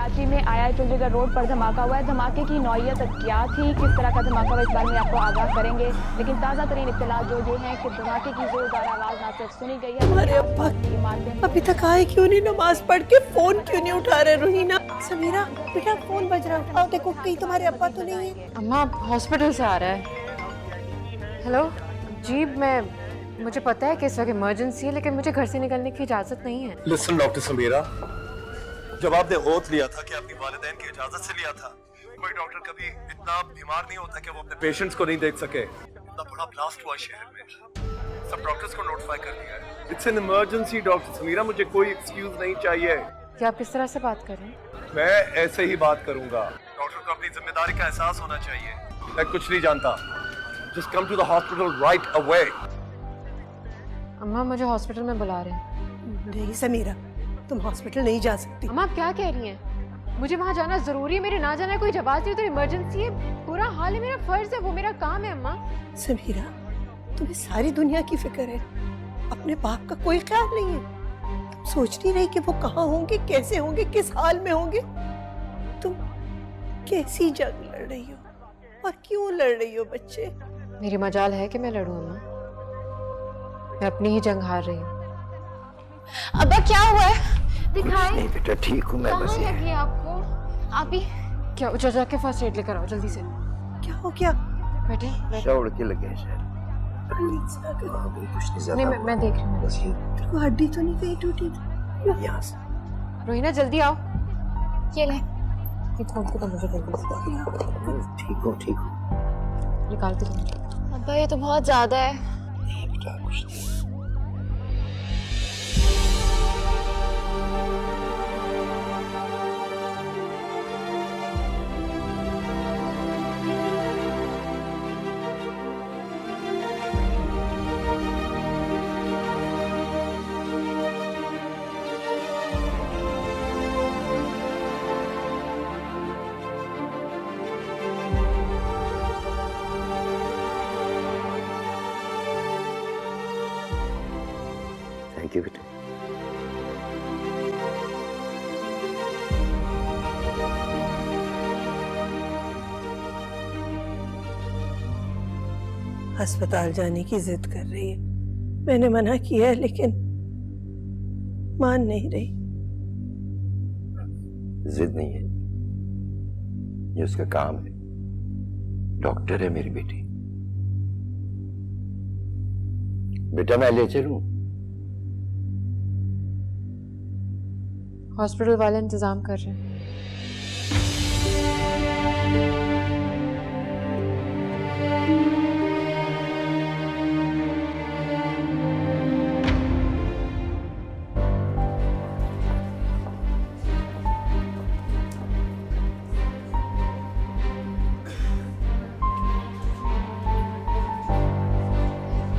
कराची में आया चंडीगढ़ रोड पर धमाका हुआ है। धमाके की नौयत क्या थी, किस तरह का धमाका हुआ, इस बारे में आपको आगाह करेंगे। लेकिन ताज़ा तरीन इत्तला जो ये है कि धमाके की जोरदार आवाज़ ना सिर्फ सुनी गई है, हमारे अब्बा अभी तक आए क्यों नहीं, नमाज पढ़ के फोन क्यों नहीं उठा रहे? रोहिना, समीरा बेटा फोन बज रहा है, उठाओ, देखो कहीं तुम्हारे अब्बा तो नहीं है। अम्मा हॉस्पिटल से आ रहा है। हेलो जी, मुझे पता है कि इस वक्त इमरजेंसी है, लेकिन मुझे घर से निकलने की इजाजत नहीं है। लिसन डॉक्टर समीरा, जब आपने ओथ लिया था कि अपनी वालिदैन की इजाजत से लिया था, कोई डॉक्टर कभी इतना बीमार नहीं होता कि वो अपने पेशेंट्स को नहीं देख सके। इतना बड़ा ब्लास्ट हुआ शहर में, सब डॉक्टर्स को नोटिफाई कर दिया है। It's an emergency doctor Samira, मुझे कोई एक्सक्यूज नहीं चाहिए। क्या आप किस तरह से बात कर रहे हैं? मैं ऐसे ही बात करूंगा। डॉक्टर को अपनी जिम्मेदारी का एहसास होना चाहिए। मैं कुछ नहीं जानता। Just come to the hospital right away. अम्मा मुझे हॉस्पिटल में बुला रहे हैं। नहीं समीरा, तुम हॉस्पिटल नहीं जा सकती। अम्मा आप क्या कह रही हैं? मुझे वहाँ जाना जरूरी है, मेरे ना जाना कोई जवाब नहीं, तो इमरजेंसी है, बुरा हाल है, मेरा फर्ज है, वो मेरा काम है। अम्मा समीरा, तुम्हें सारी दुनिया की फिक्र है, अपने बाप का कोई ख्याल नहीं है। तुम सोच नहीं रही कि वो कहाँ होंगे, कैसे होंगे, किस हाल में होंगे? तुम कैसी जंग लड़ रही हो और क्यों लड़ रही हो बच्चे? मेरी मजाल है कि मैं लड़ूं अम्मा, मैं अपनी ही जंग हार रही हूँ। अब्बा क्या हुआ है? दिखाएं। नहीं बेटा, ठीक हूँ मैं। बस कहाँ लगी आपको? आप ही क्या जाके फर्स्ट एड लेकर आओ जल्दी से। क्या हो गया? बैठे शौड़ के लगे शायद। कुछ नहीं ज्यादा। नहीं, मैं देख रही हूँ। बस ये तेरे को हड्डी तो नहीं कहीं टूटी थी? यहाँ से। रोहिना जल्दी आओ, ये ले। ये खोल के तो मुझे जल्दी से ठीक हूँ। निकालती हूँ। अब्बा ये तो बहुत ज्यादा है। नहीं बेटा, कुछ नहीं। थैंक यू बेटा। अस्पताल जाने की जिद कर रही है। मैंने मना किया है लेकिन मान नहीं रही। जिद नहीं है, ये उसका काम है। डॉक्टर है मेरी बेटी। बेटा मैं ले चलूं? हॉस्पिटल वाले इंतजाम कर रहे हैं।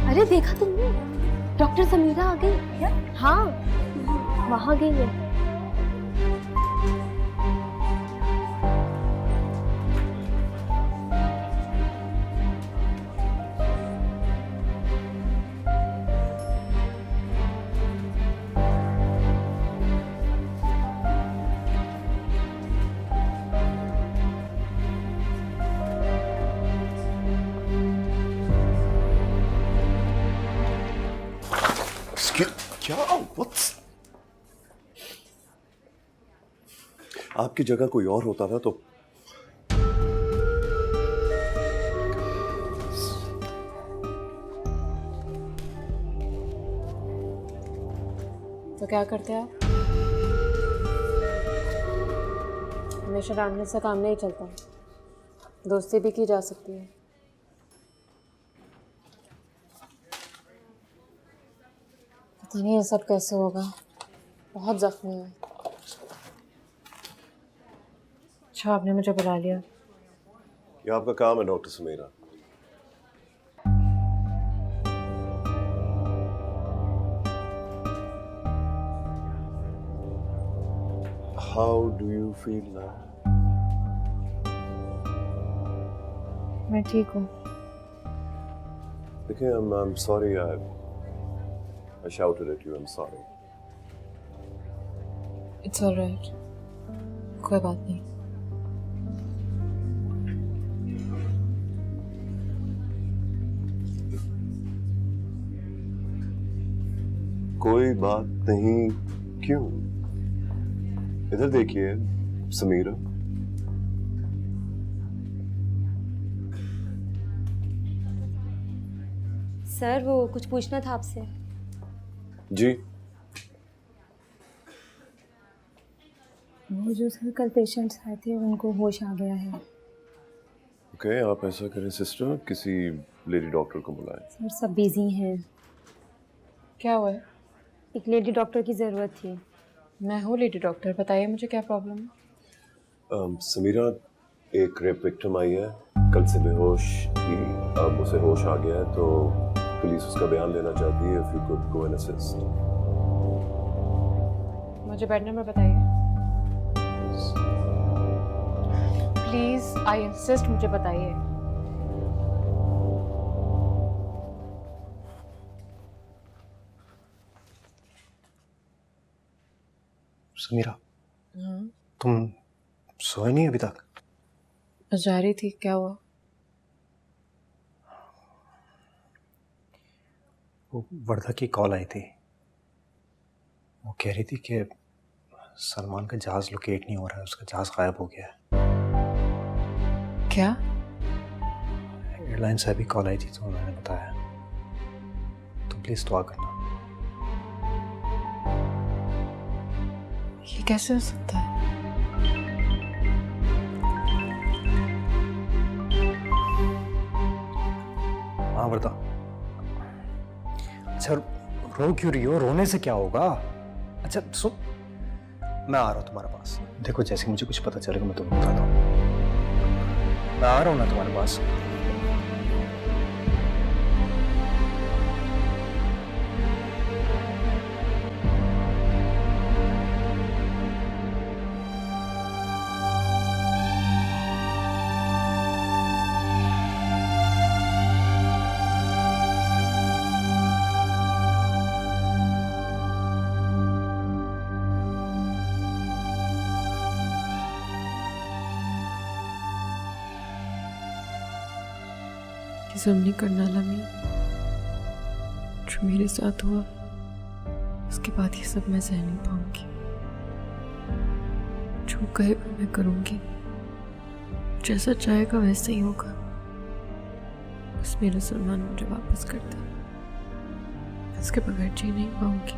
अरे देखा तुमने, डॉक्टर समीरा आ गई। क्या? हाँ, वहाँ गई है। क्या? What's... आपकी जगह कोई और होता ना तो क्या करते हैं आप? हमेशा डांटने से काम नहीं चलता, दोस्ती भी की जा सकती है। पता नहीं ये सब कैसे होगा, बहुत जख्मी है। अच्छा आपने मुझे बुला लिया। ये आपका काम है doctor Samira. How do you feel now? मैं ठीक हूँ। देखिए, I'm sorry. I shouted at you. I'm sorry. It's all right. कोई बात नहीं। कोई बात नहीं क्यों? इधर देखिए समीरा। सर वो कुछ पूछना था आपसे। जी। वो जो सर कल पेशेंट्स आए थे उनको होश आ गया है। ओके, आप ऐसा करें सिस्टर, किसी लेडी डॉक्टर को बुलाएं। सर सब बिजी हैं। क्या हुआ है? एक लेडी डॉक्टर की ज़रूरत थी। मैं हूँ लेडी डॉक्टर, बताइए मुझे क्या प्रॉब्लम है। समीरा, एक रेप विक्टिम आई है, कल से बेहोश थी, अब उसे होश आ गया है, तो पुलिस उसका बयान लेना चाहती है। If you could go and assist. मुझे बेड नंबर बताइए प्लीज, आई इंसिस्ट, मुझे बताइए। समीरा, तुम सोए नहीं अभी तक? जा रही थी, क्या हुआ? वो वर्धा की कॉल आई थी। वो कह रही थी कि सलमान का जहाज लोकेट नहीं हो रहा है, उसका जहाज गायब हो गया है। क्या? एयरलाइन से अभी कॉल आई थी तो उन्होंने बताया। तुम प्लीज दुआ करना। ये कैसे हो सकता है? हाँ वर्धा, अच्छा रो क्यों रही हो? रोने से क्या होगा? अच्छा सुन, मैं आ रहा हूँ तुम्हारे पास। देखो जैसे मुझे कुछ पता चलेगा मैं तुम्हें बताता हूँ। मैं आ रहा हूँ ना तुम्हारे पास। जुल्म नहीं करना लमी, जो मेरे साथ हुआ उसके बाद ये सब मैं सह नहीं पाऊंगी। जो कहेगा मैं करूंगी, जैसा चाहेगा वैसा ही होगा। बस मेरा सलमान मुझे वापस कर दे, इसके बगैर जी नहीं पाऊंगी।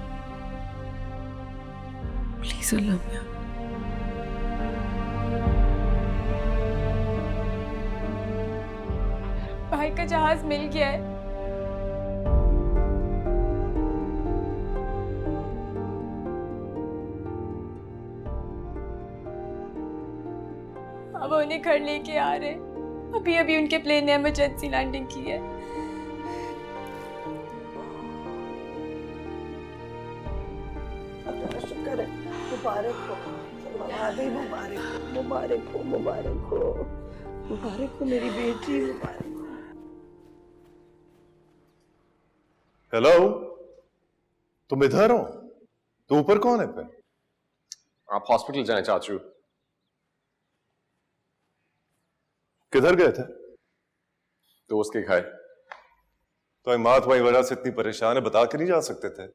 प्लीज अल्लाह मियां। भाई का जहाज मिल गया है। अब उन्हें घर लेके आ रहे। अभी अभी उनके प्लेन ने इमरजेंसी लैंडिंग की है। शुक्र है, मुबारक हो, मुबारक हो, मुबारक हो, मुबारक हो मेरी बेटी, मुबारक। हेलो, तुम इधर हो? तो ऊपर कौन है फिर? आप हॉस्पिटल जाएं चाचू। किधर गए थे? दोस्त के घर। तो माँ तुम्हारी वजह से इतनी परेशान है, बता के नहीं जा सकते थे?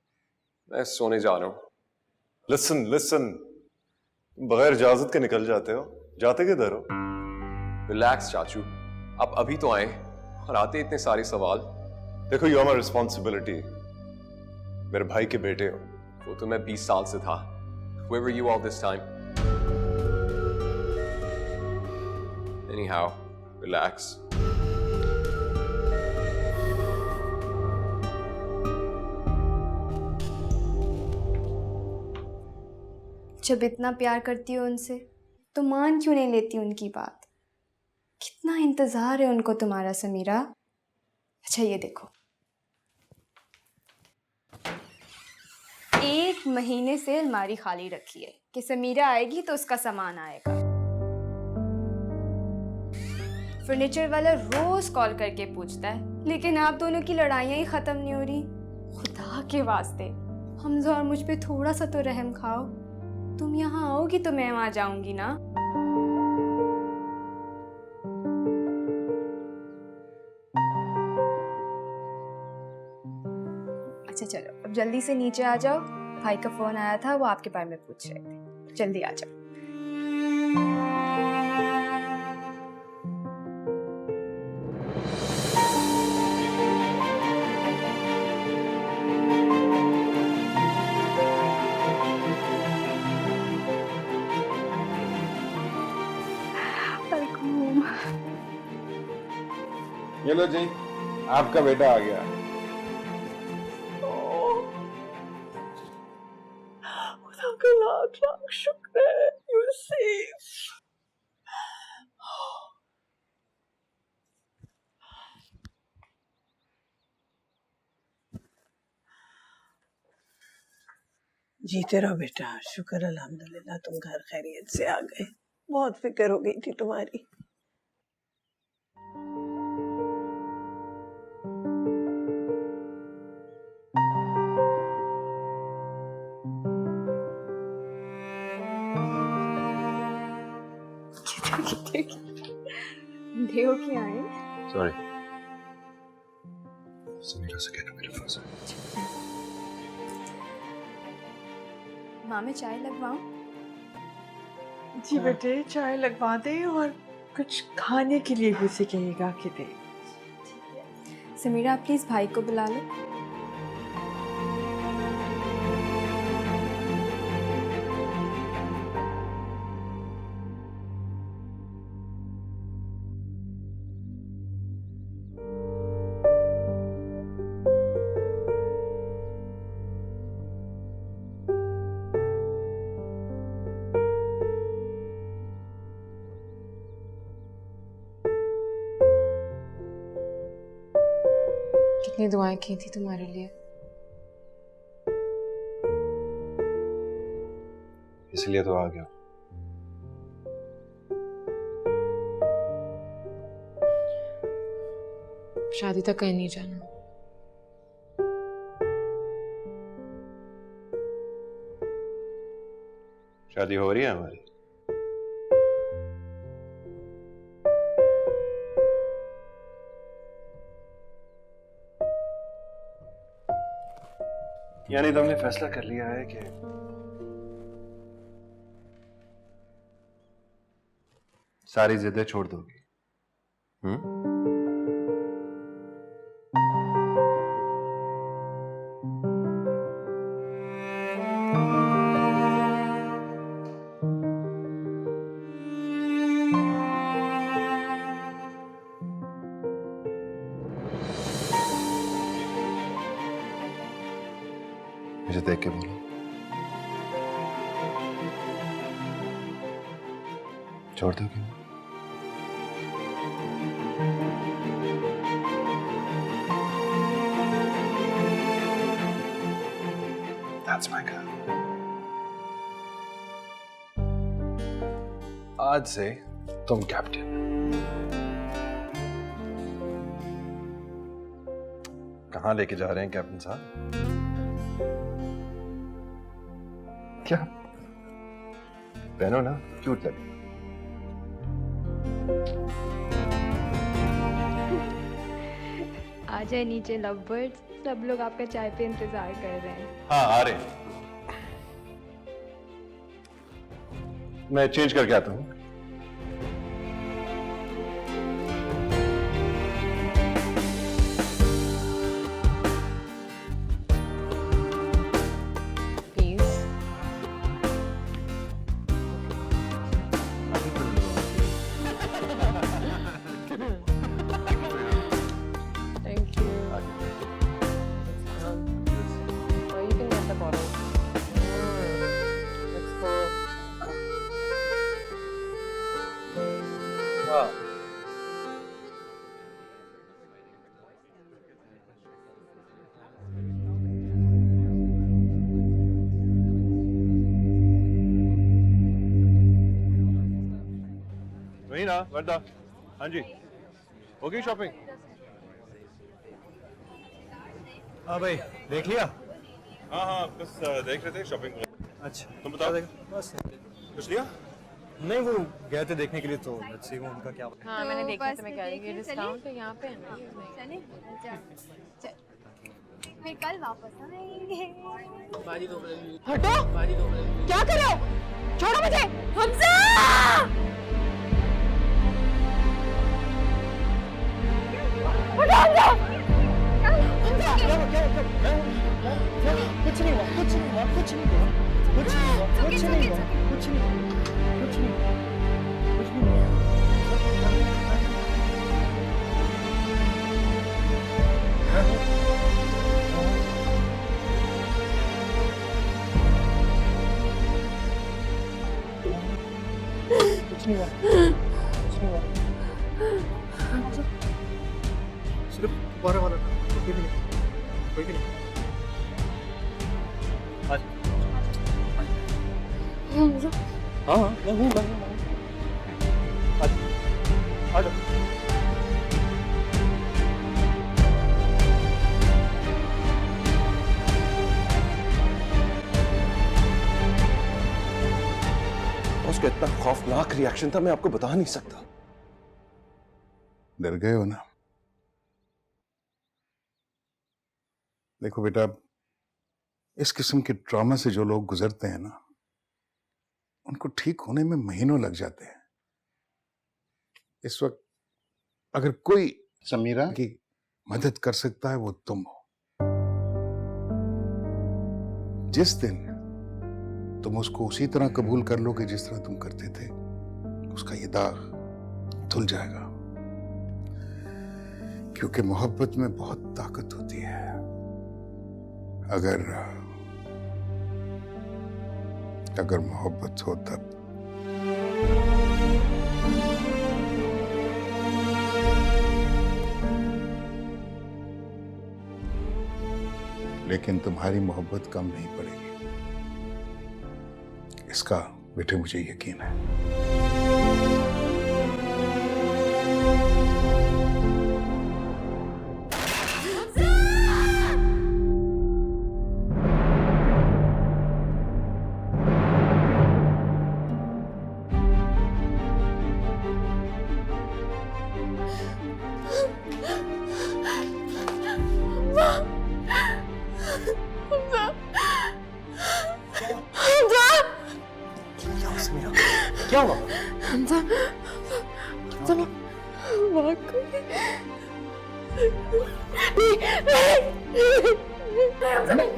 मैं सोने जा रहा हूं। लिसन लिसन, तुम बगैर इजाजत के निकल जाते हो, जाते किधर हो? रिलैक्स चाचू, आप अभी तो आए और आते इतने सारे सवाल। देखो, यू आर माय रिस्पॉन्सिबिलिटी, मेरे भाई के बेटे हो। वो तो मैं 20 साल से था। Where were you all this time? Anyhow, relax. जब इतना प्यार करती हो उनसे तो मान क्यों नहीं लेती उनकी बात? कितना इंतजार है उनको तुम्हारा समीरा। अच्छा ये देखो, 1 महीने से अलमारी खाली रखी है कि समीरा आएगी तो उसका सामान आएगा। फर्नीचर वाला रोज कॉल करके पूछता है, लेकिन आप दोनों की लड़ाइयाँ ही खत्म नहीं हो रही। खुदा के वास्ते हमजा और मुझ पे थोड़ा सा तो रहम खाओ। तुम यहाँ आओगी तो मैं वहां जाऊंगी ना। अच्छा चलो अब जल्दी से नीचे आ जाओ, भाई का फोन आया था, वो आपके बारे में पूछ रहे थे, जल्दी आ जाओ। ये लो जी, आपका बेटा आ गया। खुदा का लाख लाख शुक्र है, you're safe. जीते रहो बेटा, शुक्र अल्हम्दुलिल्लाह तुम घर खैरियत से आ गए। बहुत फिक्र हो गई थी तुम्हारी। देव क्या है? सॉरी, समीरा से कहना मेरे पास है। माँ मैं चाय लगवाऊं? जी बेटे चाय लगवा दे और कुछ खाने के लिए भी उसे कहिएगा कि दे। समीरा आप प्लीज भाई को बुला लो। कितनी दुआएं की थी तुम्हारे लिए, इसलिए तो आ गया। शादी तक कहीं नहीं जाना। शादी हो रही है हमारी। यानी तुमने फैसला कर लिया है कि सारी जिद्दें छोड़ दोगी? मुझे देख के बोलो, छोड़ दोगी? That's my girl. आज से तुम कैप्टन। कहाँ लेके जा रहे हैं कैप्टन साहब? क्या पहनो ना, क्यूट लगे। आ जाए नीचे लव बर्ड्स, सब लोग आपका चाय पे इंतजार कर रहे हैं। हाँ आ रहे हैं। मैं चेंज करके आता हूँ। Please thank you. Or you can get the bottle. Let's go. हाँ। वही ना वर्दा। हाँ जी, हो गई शॉपिंग? हाँ भाई, देख लिया? हाँ हाँ, बस देख रहे थे शॉपिंग। अच्छा तुम बताओ। बस कुछ लिया? नहीं, वो गए थे देखने के लिए, तो लेट्स सी उनका क्या। हाँ मैंने देखा था, मैं कह रही हूँ डिस्काउंट है यहाँ पे है ना। चले फिर कल वापस आएंगे। हटो, क्या कर रहे हो? छोड़ो मुझे। हमजा! हटो हमजा! कुछ नहीं हुआ, कुछ नहीं हुआ, कुछ नहीं हुआ, कुछ नहीं हुआ, कुछ नहीं हुआ, कुछ नहीं हुआ, कुछ नहीं हुआ, कुछ नहीं हुआ। कुछ नहीं हुआ, कुछ नहीं हुआ। सिर्फ दोबारा वाला था, कोई भी नहीं, कोई भी नहीं। आज हाँ हाँ मैं हूँ। आज आ जाओ। उसका इतना खौफनाक रिएक्शन था, मैं आपको बता नहीं सकता। डर गए हो ना? देखो बेटा, इस किस्म के ट्रॉमा से जो लोग गुजरते हैं ना, उनको ठीक होने में महीनों लग जाते हैं। इस वक्त अगर कोई समीरा की मदद कर सकता है वो तुम हो। जिस दिन तुम उसको उसी तरह कबूल कर लोगे जिस तरह तुम करते थे, उसका ये दाग धुल जाएगा। क्योंकि मोहब्बत में बहुत ताकत होती है। अगर मोहब्बत हो तब। लेकिन तुम्हारी मोहब्बत कम नहीं पड़ेगी, इसका बेटे मुझे यकीन है। क्या हुआ? हमजा,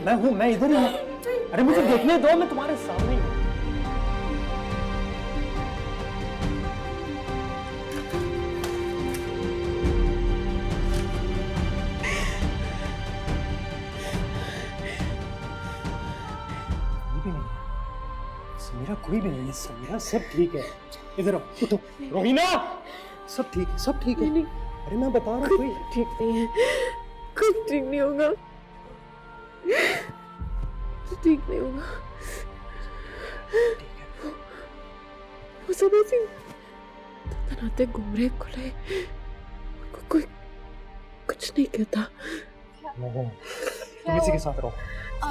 मैं हूँ, मैं इधर ही हूँ। अरे मुझे देखने दो, मैं तुम्हारे सामने ही हूँ। समीरा कोई भी नहीं है। समीरा सब ठीक है। इधर आओ, उठो। रोहिना, सब ठीक है, सब ठीक है। अरे मैं बता रहा हूँ, कोई ठीक नहीं है, कुछ ठीक नहीं होगा, ठीक नहीं होगा। वो सब ऐसे तनाते घूम रहे खुले, कोई कुछ नहीं कहता। तुम इसी के साथ रहो,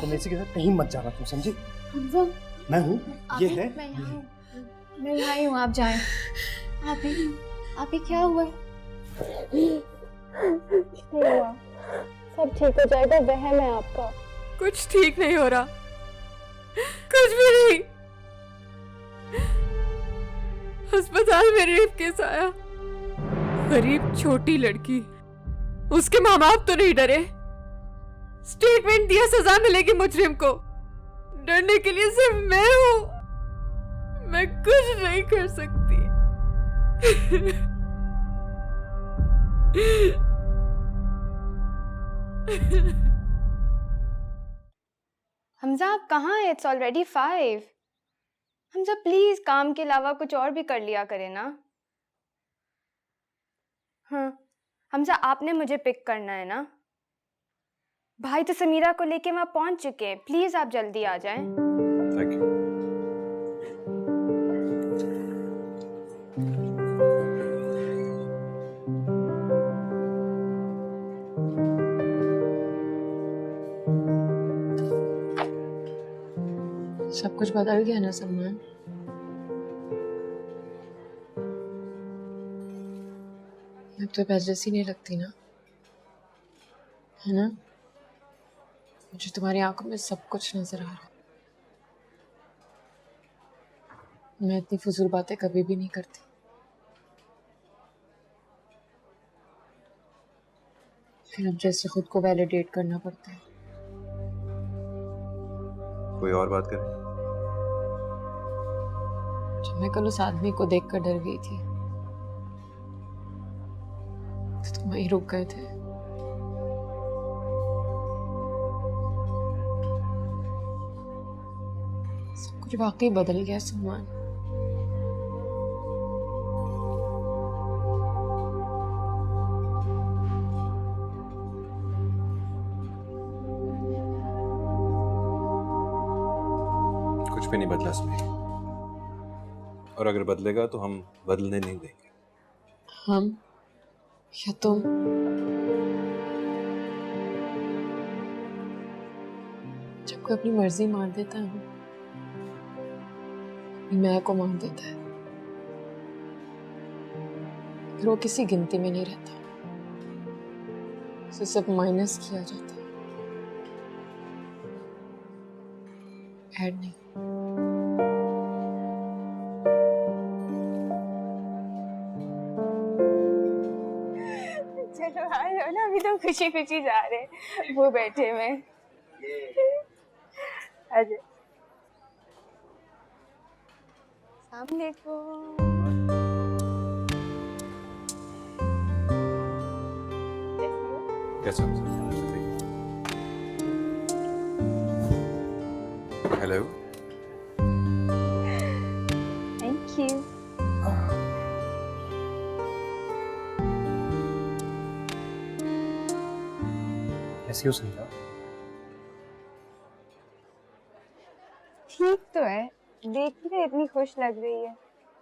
तुम इसी के साथ कहीं मत जाना, तुम समझी? हमजा, मैं हूँ, ये है। मैं यहाँ ही हूँ, आप जाएं। आप ही क्या हुआ? कुछ नहीं हुआ, सब ठीक हो जाएगा, वहम है आपका। कुछ ठीक नहीं हो रहा, कुछ भी नहीं। अस्पताल में रेप केस आया, गरीब छोटी लड़की, उसके माँ बाप तो नहीं डरे। स्टेटमेंट दिया, सजा मिलेगी मुजरिम को। डरने के लिए सिर्फ मैं हूँ, मैं कुछ नहीं कर सकती। हमजा, आप कहाँ हैं? It's already 5। हमजा प्लीज काम के अलावा कुछ और भी कर लिया करें ना। हाँ हमजा, आपने मुझे पिक करना है ना। भाई तो समीरा को लेके वहां पहुंच चुके हैं, प्लीज आप जल्दी आ जाएं। Thank you. सब कुछ बदल गया ना सलमान। अब तो पहले जैसी नहीं लगती ना, है ना? मुझे तुम्हारी आंखों में सब कुछ नजर आ रहा है। मैं इतनी फजूल बातें कभी भी नहीं करती। फिर अब जैसे खुद को वैलिडेट करना पड़ता है। कोई और बात करें? जब मैं कल उस आदमी को देखकर डर गई थी तो तुम वहीं रुक गए थे। सब कुछ वाकई बदल गया सलमान। कुछ भी नहीं बदला सुनी, और अगर बदलेगा तो हम बदलने नहीं देंगे। हम या तुम? जब कोई अपनी मर्जी मार देता है, अपनी मैं को मार देता है, फिर वो किसी गिनती में नहीं रहता, उसे सब माइनस किया जाता है, ऐड नहीं। चलो आ जाओ ना, अभी तो खुशी खुशी जा रहे हैं, वो बैठे में। अजय सामने को कैसा? हेलो। Thank you. ऐसी हो समझा? ठीक तो है, देख रहे इतनी खुश लग रही है।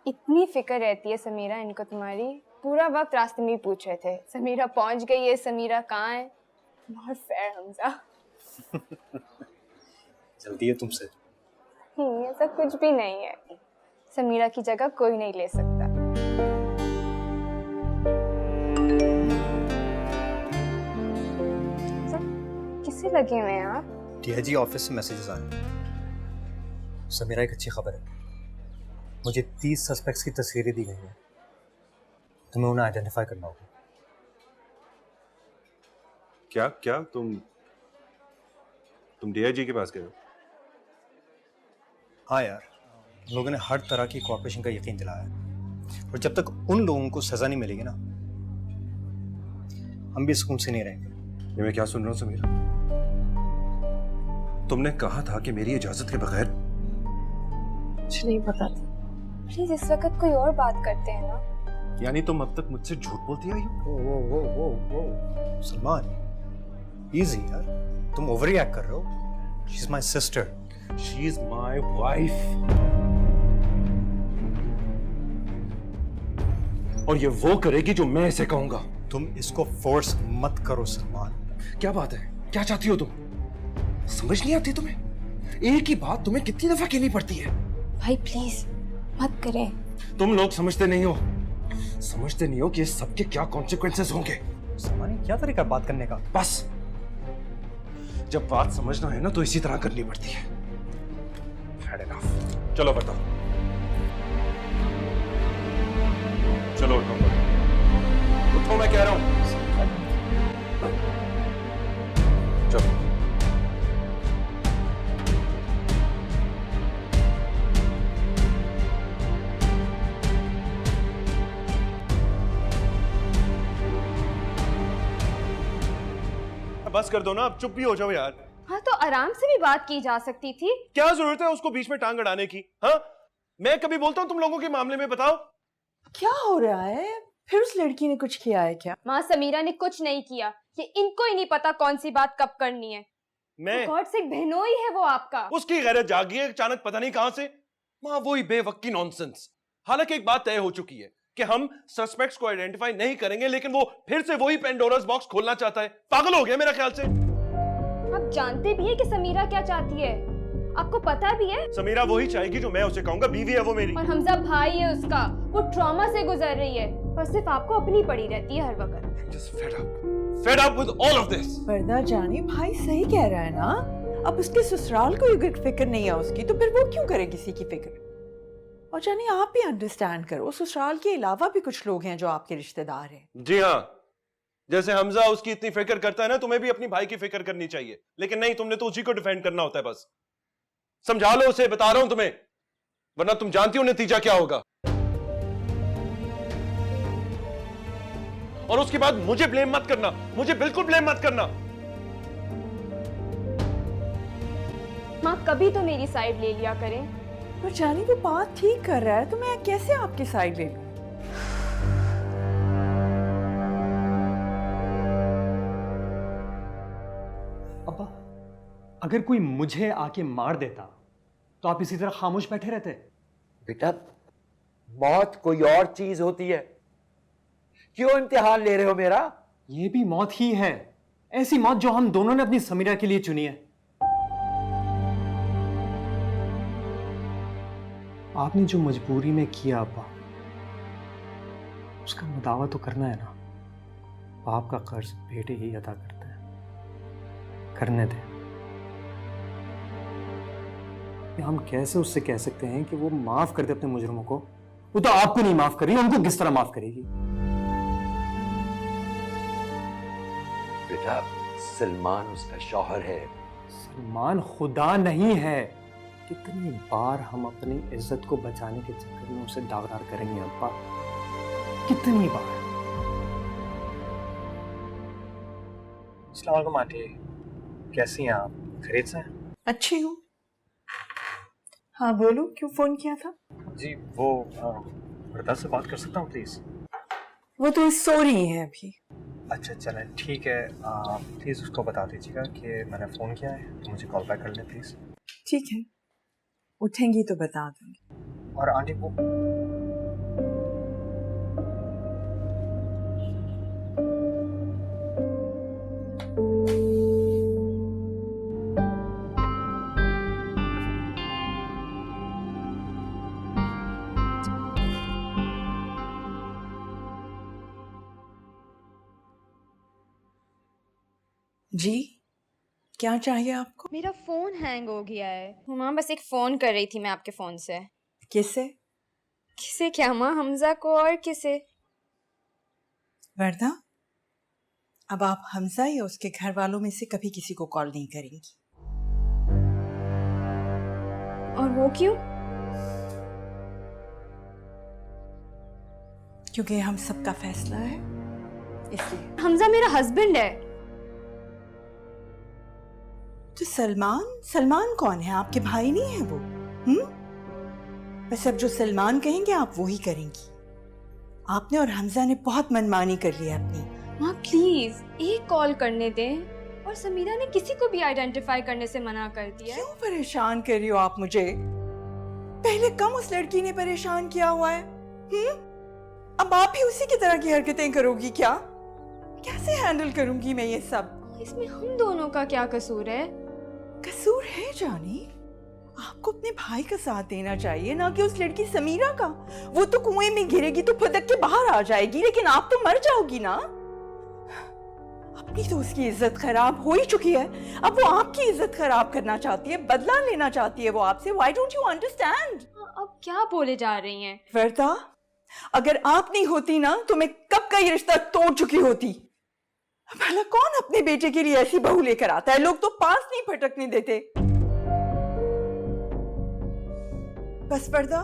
इतनी फिक्र रहती है समीरा इनको तुम्हारी। पूरा वक्त रास्ते में ही पूछ रहे थे, समीरा पहुंच गई है, समीरा कहाँ है। बहुत फेयर हमजा। जल्दी है तुमसे। ऐसा कुछ भी नहीं है, समीरा की जगह कोई नहीं ले सकता। किसे लगे हुए हैं आप? डीआईजी ऑफिस से मैसेजेस आए। समीरा, एक अच्छी खबर है, मुझे 30 सस्पेक्ट्स की तस्वीरें दी गई हैं, तुम्हें उन्हें आइडेंटिफाई करना होगा। क्या क्या तुम डीआईजी के पास गए हो? हाँ यार, लोगों ने हर तरह की कॉर्पोरेशन का यकीन दिलाया है, और जब तक उन लोगों को सजा नहीं मिलेगी ना, हम भी सुकून से नहीं रहेंगे। ये मैं क्या सुन रहा हूँ समीरा? तुमने कहा था कि मेरी इजाजत के बगैर। मुझे नहीं पता था। प्लीज इस वक्त कोई और बात करते हैं ना। यानी तुम अब तक मुझसे झूठ बोलती आई हो? वो सलमान, इजी यार, तुम ओवर रिएक्ट कर रहे हो। She is my sister. She is my wife, और ये वो करेगी जो मैं इसे कहूंगा। तुम इसको फोर्स मत करो सलमान। क्या बात है, क्या चाहती हो तुम? समझ नहीं आती तुम्हें? एक ही बात तुम्हें कितनी दफा कहनी पड़ती है? भाई प्लीज मत करें। तुम लोग समझते नहीं हो कि इस सब के क्या कॉन्सिक्वेंसेस होंगे। सलमान, क्या तरीका है बात करने का? बस जब बात समझना है ना तो इसी तरह करनी पड़ती है। Had enough. चलो बताओ, चलो उठो, मैं कह रहा हूं। चलो। बस कर दो ना, अब चुप भी हो जाओ यार। हाँ तो आराम से भी बात की जा सकती थी। क्या जरूरत है उसको बीच में टांग अड़ाने की? हाँ, मैं कभी बोलता हूँ तुम लोगों के मामले में? बताओ क्या हो रहा है? फिर उस लड़की ने कुछ किया है क्या? माँ समीरा ने कुछ नहीं किया, ये इनको ही नहीं पता कौन सी बात कब करनी है। मैं गॉड से बहनोई है वो आपका। उसकी गैरत जागी है अचानक, पता नहीं कहां से। माँ वही बेवक्की नॉनसेंस। हालांकि एक बात तय हो चुकी है कि हम सस्पेक्ट्स को आइडेंटिफाई नहीं करेंगे, लेकिन वो फिर से वही पेंडोरास बॉक्स खोलना चाहता है। पागल हो गया मेरा ख्याल से। आप जानते भी हैं कि समीरा क्या चाहती है। आपको पता भी है? समीरा वही चाहेगी जो मैं उसे कहूंगा, बीवी है वो मेरी। और हमजा भाई है उसका, वो ट्रॉमा से गुजर रही है और सिर्फ आपको अपनी पड़ी रहती है हर वक्त। Just fed up with all of this. वरदा जानी भाई सही कह रहा है ना, अब उसके ससुराल को भी फिक्र नहीं है उसकी, तो फिर वो क्यों करे किसी की फिक्र। और जानी आप भी अंडरस्टैंड करो, ससुराल के अलावा भी कुछ लोग हैं जो आपके रिश्तेदार हैं। जी हाँ, जैसे हमजा उसकी इतनी फिक्र करता है ना, तुम्हें भी अपनी भाई की फिक्र करनी चाहिए। लेकिन नहीं, तुमने तो उसी को डिफेंड करना होता है बस। समझा लो उसे, बता रहा हूं तुम्हें, वरना तुम जानती हो नतीजा क्या होगा। और उसके बाद मुझे ब्लेम मत करना, मुझे बिल्कुल ब्लेम मत करना। माँ कभी तो मेरी साइड ले लिया करें। पर जानी वो बात ठीक कर रहा है, तो मैं कैसे आपकी साइड ले लूं? अब्बा, अगर कोई मुझे आके मार देता तो आप इसी तरह खामोश बैठे रहते? बेटा, मौत कोई और चीज होती है, क्यों इम्तिहान ले रहे हो मेरा? ये भी मौत ही है, ऐसी मौत जो हम दोनों ने अपनी समीरा के लिए चुनी है। आपने जो मजबूरी में किया अब्बा, उसका मुदावा तो करना है ना। बाप का कर्ज बेटे ही अदा करते हैं, करने दें। हम कैसे उससे कह सकते हैं कि वो माफ कर दे अपने मुजरिमों को? वो तो आपको नहीं माफ कर रही, उनको किस तरह माफ करेगी? बेटा, सलमान उसका शौहर है। सलमान खुदा नहीं है। कितनी बार हम अपनी इज्जत को बचाने के चक्कर में उसे दागदार करेंगे अब्बा, कितनी बार। अस्सलाम वालेकुम आंटी, कैसी हैं आप? खैरियत से हैं? अच्छी हूँ। हाँ बोलो, क्यों फोन किया था? जी वो वरदा से बात कर सकता हूँ प्लीज? वो तो सो रही है अभी। अच्छा चलें ठीक है, प्लीज उसको बता दीजिएगा कि मैंने फोन किया है, तो मुझे कॉल बैक कर लें प्लीज। ठीक है, उठेंगी तो बता दूंगी। और आंटी को जी क्या चाहिए आपको? मेरा फोन हैंग हो गया है। माँ बस एक फोन कर रही थी मैं आपके फोन से। किसे? किसे क्या माँ? हमजा को और किसे? वरदा, अब आप हमजा या उसके घर वालों में से कभी किसी को कॉल नहीं करेंगी। और वो क्यों? क्योंकि हम सबका फैसला है, इसलिए। हमजा मेरा हस्बैंड है। तो सलमान कौन है? आपके भाई नहीं है वो? बस अब जो सलमान कहेंगे आप वो ही करेंगी। आपने और हमजा ने बहुत मनमानी कर ली अपनी। माँ प्लीज एक कॉल करने दें। और समीरा ने किसी को भी आइडेंटिफाई करने से मना कर दिया। क्यों परेशान कर रही हो आप मुझे? पहले कम उस लड़की ने परेशान किया हुआ है। अब आप भी उसी की तरह की हरकतें करोगी क्या? कैसे हैंडल करूंगी मैं ये सब? इसमें हम दोनों का क्या कसूर है? कसूर है जानी, आपको अपने भाई का साथ देना चाहिए, ना कि उस लड़की समीरा का। वो तो कुएं में गिरेगी तो फुदक के बाहर आ जाएगी, लेकिन आप तो मर जाओगी ना। अपनी तो उसकी इज्जत खराब हो ही चुकी है, अब वो आपकी इज्जत खराब करना चाहती है, बदला लेना चाहती है वो आपसे। Why don't you understand? अब क्या बोले जा रही हैं? वर्दा, अगर आप नहीं होती ना तो मैं कब का ये रिश्ता तोड़ चुकी होती। भला कौन अपने बेटे के लिए ऐसी बहू लेकर आता है? लोग तो पास नहीं फटकने देते। बस वर्दा,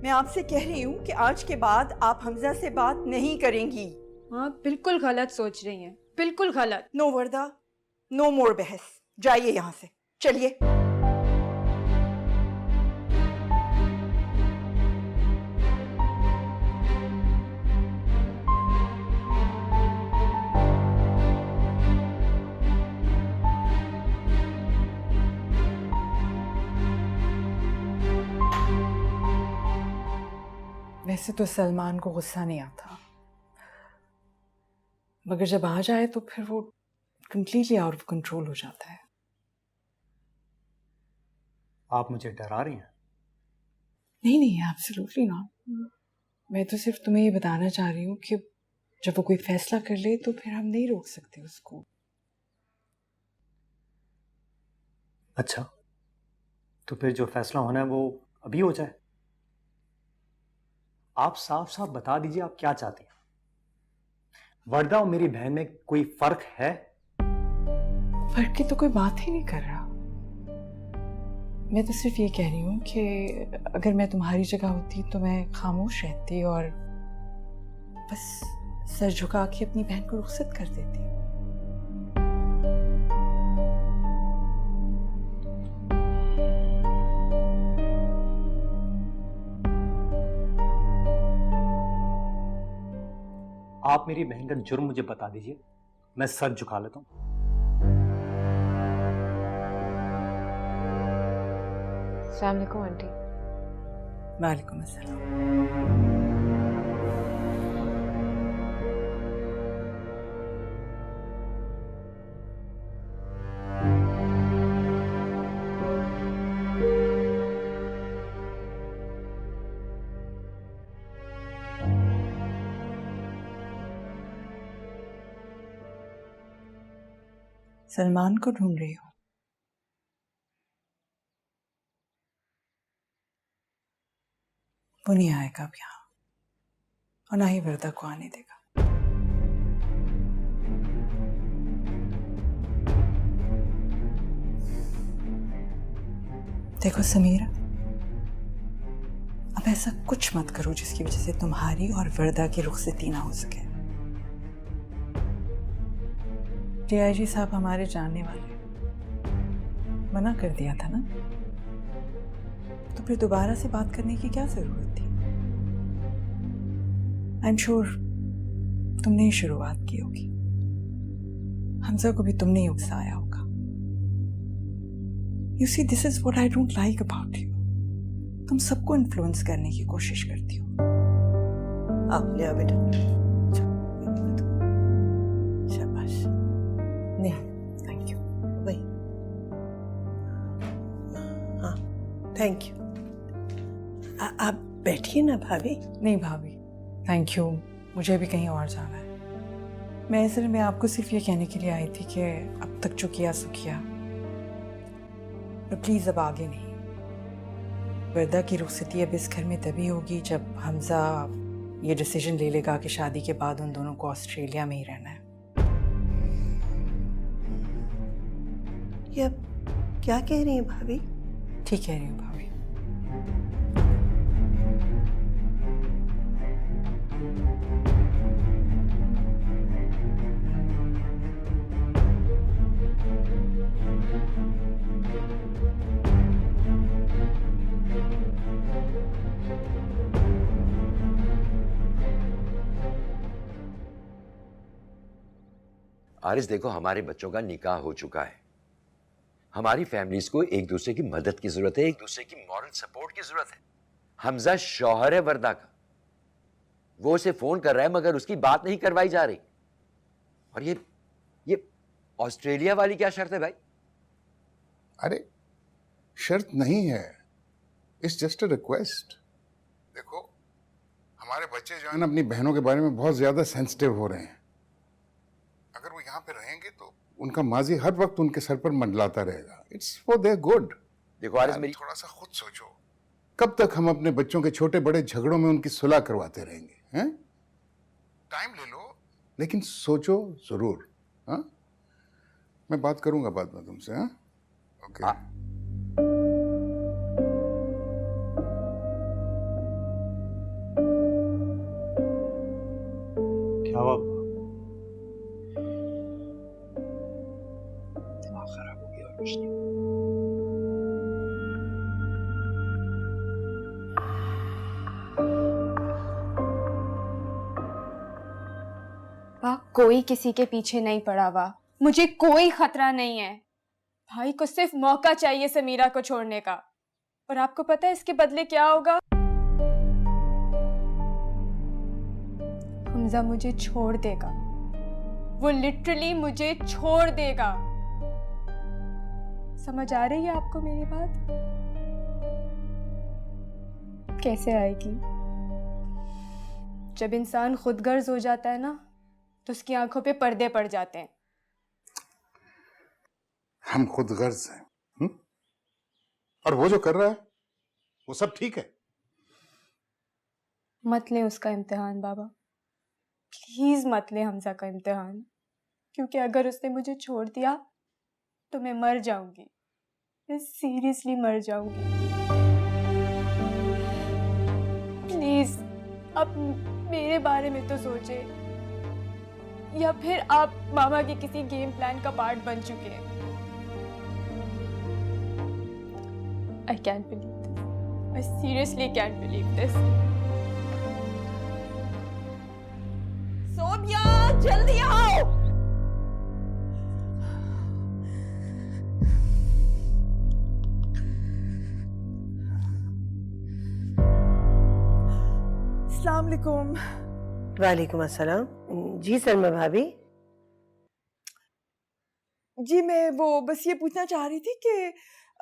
मैं आपसे कह रही हूँ कि आज के बाद आप हमजा से बात नहीं करेंगी। हाँ बिल्कुल गलत सोच रही हैं, बिल्कुल गलत। नो वर्दा, नो मोर बहस। जाइए यहाँ से, चलिए। वैसे तो सलमान को गुस्सा नहीं आता, मगर जब आ जाए तो फिर वो कंप्लीटली आउट ऑफ कंट्रोल हो जाता है। आप मुझे डरा रही हैं? नहीं नहीं, एब्सोल्युटली नॉट। मैं तो सिर्फ तुम्हें ये बताना चाह रही हूँ कि जब वो कोई फैसला कर ले तो फिर हम नहीं रोक सकते उसको। अच्छा, तो फिर जो फैसला होना है वो अभी हो जाए। आप साफ साफ बता दीजिए आप क्या चाहती हैं। वर्दा और मेरी बहन में कोई फर्क है? फर्क की तो कोई बात ही नहीं कर रहा। मैं तो सिर्फ ये कह रही हूँ कि अगर मैं तुम्हारी जगह होती तो मैं खामोश रहती और बस सर झुका के अपनी बहन को रुखसत कर देती। आप मेरी बहन का जुर्म मुझे बता दीजिए, मैं सर झुका लेता हूँ। अस्सलाम वालेकुम आंटी। वालेकुम अस्सलाम। सलमान को ढूंढ रही हो? वो नहीं आएगा अब यहाँ और ना ही वर्दा को आने देगा। देखो समीरा, अब ऐसा कुछ मत करो जिसकी वजह से तुम्हारी और वर्दा की रुखसती ना हो सके। डीआईजी साहब हमारे जानने वाले, मना कर दिया था ना, तो फिर दोबारा से बात करने की क्या जरूरत थी? आई एम श्योर तुमने ही शुरुआत की होगी। हमजा को भी तुमने ही उकसाया होगा। You see, this is what I don't like about you. तुम सबको इन्फ्लुएंस करने की कोशिश करती हो। आप ले आओ बेटा। नहीं, थैंक यू। वही, हाँ, थैंक यू। आप बैठिए ना भाभी। नहीं भाभी, थैंक यू, मुझे भी कहीं और जाना है। मैं असल में आपको सिर्फ ये कहने के लिए आई थी कि अब तक जो किया सो किया, तो प्लीज़ अब आगे नहीं। वर्दा की रुखसती अब इस घर में तभी होगी जब हमजा ये डिसीजन ले लेगा कि शादी के बाद उन दोनों को ऑस्ट्रेलिया में ही रहना है। ये अब क्या कह रही हैं भाभी? ठीक कह रही हूँ भाभी। आरिस, देखो हमारे बच्चों का निकाह हो चुका है। हमारी फैमिलीज को एक दूसरे की मदद की जरूरत है, एक दूसरे की मॉरल सपोर्ट की जरूरत है। हमजा शौहर है वर्दा का, वो उसे फोन कर रहा है मगर उसकी बात नहीं करवाई जा रही। और ये ऑस्ट्रेलिया वाली क्या शर्त है भाई? अरे शर्त नहीं है, इट्स जस्ट अ रिक्वेस्ट। देखो हमारे बच्चे जो है ना अपनी बहनों के बारे में बहुत ज्यादा सेंसिटिव हो रहे हैं। अगर वो यहाँ पे रहेंगे तो उनका माजी हर वक्त उनके सर पर मंडलाता रहेगा। It's for their good. देखो आरिस, मेरी थोड़ा सा खुद सोचो, कब तक हम अपने बच्चों के छोटे बड़े झगड़ों में उनकी सुलह करवाते रहेंगे? हैं? टाइम ले लो, लेकिन सोचो जरूर। हाँ, मैं बात करूंगा बाद में तुमसे। हाँ, ओके। क्या हुआ? दिमाग खराब हो गया और कुछ नहीं। कोई किसी के पीछे नहीं पड़ा हुआ, मुझे कोई खतरा नहीं है। भाई को सिर्फ मौका चाहिए समीरा को छोड़ने का, और आपको पता है इसके बदले क्या होगा? हमजा मुझे छोड़ देगा, वो लिटरली मुझे छोड़ देगा। समझ आ रही है आपको मेरी बात? कैसे आएगी? जब इंसान खुदगर्ज हो जाता है ना तो उसकी आंखों पे पर्दे पड़ जाते हैं। हम खुद गर्ज हैं, और वो जो कर रहा है वो सब ठीक है। मत ले उसका इम्तिहान बाबा, प्लीज मत ले हमजा का इम्तिहान, क्योंकि अगर उसने मुझे छोड़ दिया तो मैं मर जाऊंगी, मैं सीरियसली मर जाऊंगी। प्लीज आप मेरे बारे में तो सोचे, या फिर आप मामा के किसी गेम प्लान का पार्ट बन चुके हैं। I can't believe this. I seriously can't believe this. Sonia जल्दी आओ। अस्सलाम वालेकुम। वालेकुम अस्सलाम। जी सलमा भाभी। जी मैं वो बस ये पूछना चाह रही थी कि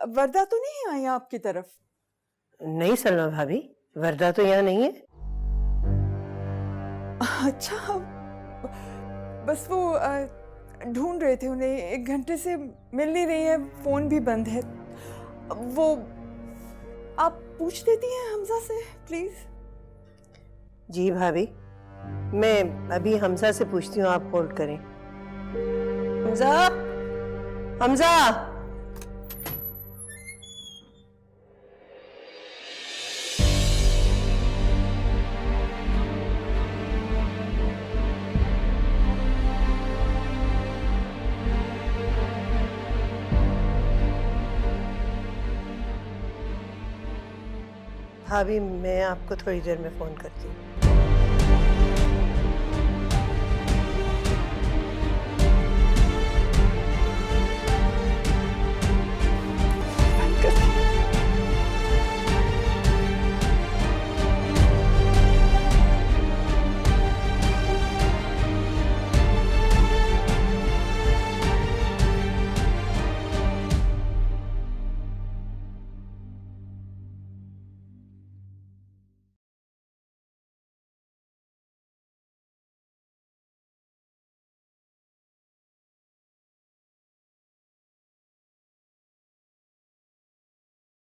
वर्दा तो नहीं आई आपकी तरफ? नहीं सलमा भाभी, वर्दा तो यहाँ नहीं है। अच्छा, बस वो ढूंढ रहे थे उन्हें, 1 घंटे से मिल नहीं रही है, फोन भी बंद है। वो आप पूछ देती हैं हमजा से प्लीज? जी भाभी, मैं अभी हमजा से पूछती हूँ, आप होल्ड करें। हमजा, हमजा। भाभी मैं आपको थोड़ी देर में फोन करती हूँ।